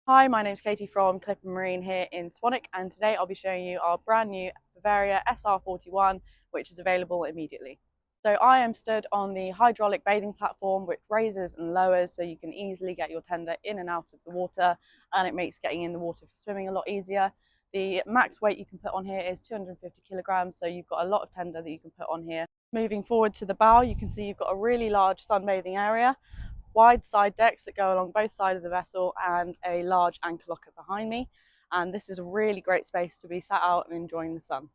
Hi, my name's Katie from Clipper Marine here in Swanwick, and today I'll be showing you our brand new Bavaria SR41, which is available immediately. So I am stood on the hydraulic bathing platform, which raises and lowers so you can easily get your tender in and out of the water, and it makes getting in the water for swimming a lot easier. The max weight you can put on here is 250 kilograms, so you've got a lot of tender that you can put on here. Moving forward to the bow, you can see you've got a really large sunbathing area, wide side decks that go along both sides of the vessel, and a large anchor locker behind me. And this is a really great space to be sat out and enjoying the sun.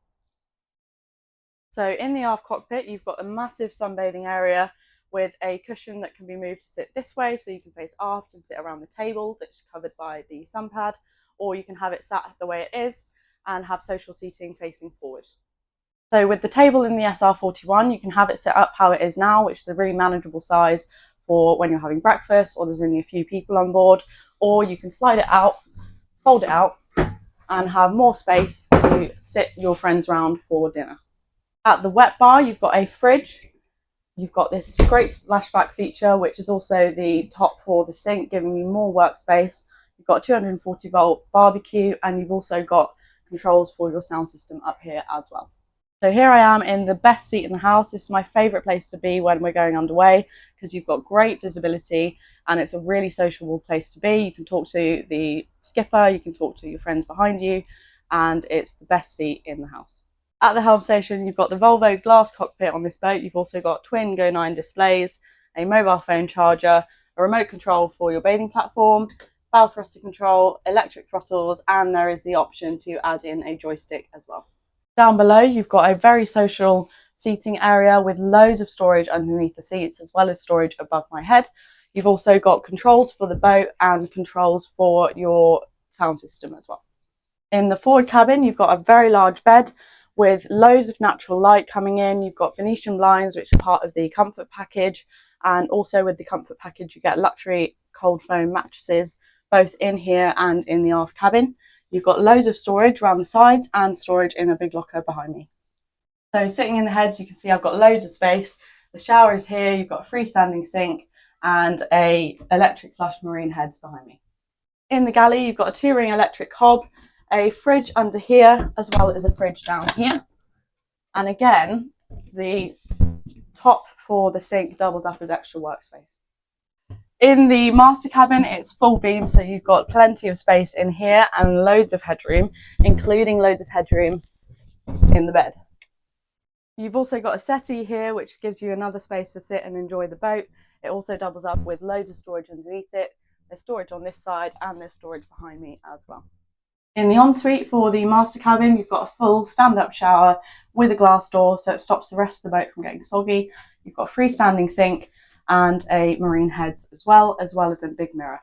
So in the aft cockpit, you've got a massive sunbathing area with a cushion that can be moved to sit this way, so you can face aft and sit around the table that's covered by the sun pad, or you can have it sat the way it is and have social seating facing forward. So with the table in the SR41, you can have it set up how it is now, which is a really manageable size for when you're having breakfast or there's only a few people on board, or you can slide it out, fold it out, and have more space to sit your friends round for dinner. At the wet bar, you've got a fridge. You've got this great splashback feature, which is also the top for the sink, giving you more workspace. You've got a 240-volt barbecue, and you've also got controls for your sound system up here as well. So here I am in the best seat in the house. This is my favourite place to be when we're going underway, because you've got great visibility and it's a really sociable place to be. You can talk to the skipper, you can talk to your friends behind you, and it's the best seat in the house. At the helm station, you've got the Volvo glass cockpit on this boat. You've also got twin Go9 displays, a mobile phone charger, a remote control for your bathing platform, bow thruster control, electric throttles, and there is the option to add in a joystick as well. Down below, you've got a very social seating area with loads of storage underneath the seats, as well as storage above my head. You've also got controls for the boat and controls for your sound system as well. In the forward cabin, you've got a very large bed with loads of natural light coming in. You've got Venetian blinds, which are part of the comfort package. And also with the comfort package, you get luxury cold foam mattresses, both in here and in the aft cabin. You've got loads of storage around the sides and storage in a big locker behind me. So sitting in the heads, you can see I've got loads of space. The shower is here, you've got a freestanding sink and a electric flush marine heads behind me. In the galley, you've got a 2-ring electric hob, a fridge under here, as well as a fridge down here. And again, the top for the sink doubles up as extra workspace. In the master cabin, it's full beam, so you've got plenty of space in here and loads of headroom, including loads of headroom in the bed. You've also got a settee here, which gives you another space to sit and enjoy the boat. It also doubles up with loads of storage underneath it. There's storage on this side and there's storage behind me as well. In the ensuite for the master cabin, you've got a full stand-up shower with a glass door, so it stops the rest of the boat from getting soggy. You've got a freestanding sink and a marine heads as well as a big mirror.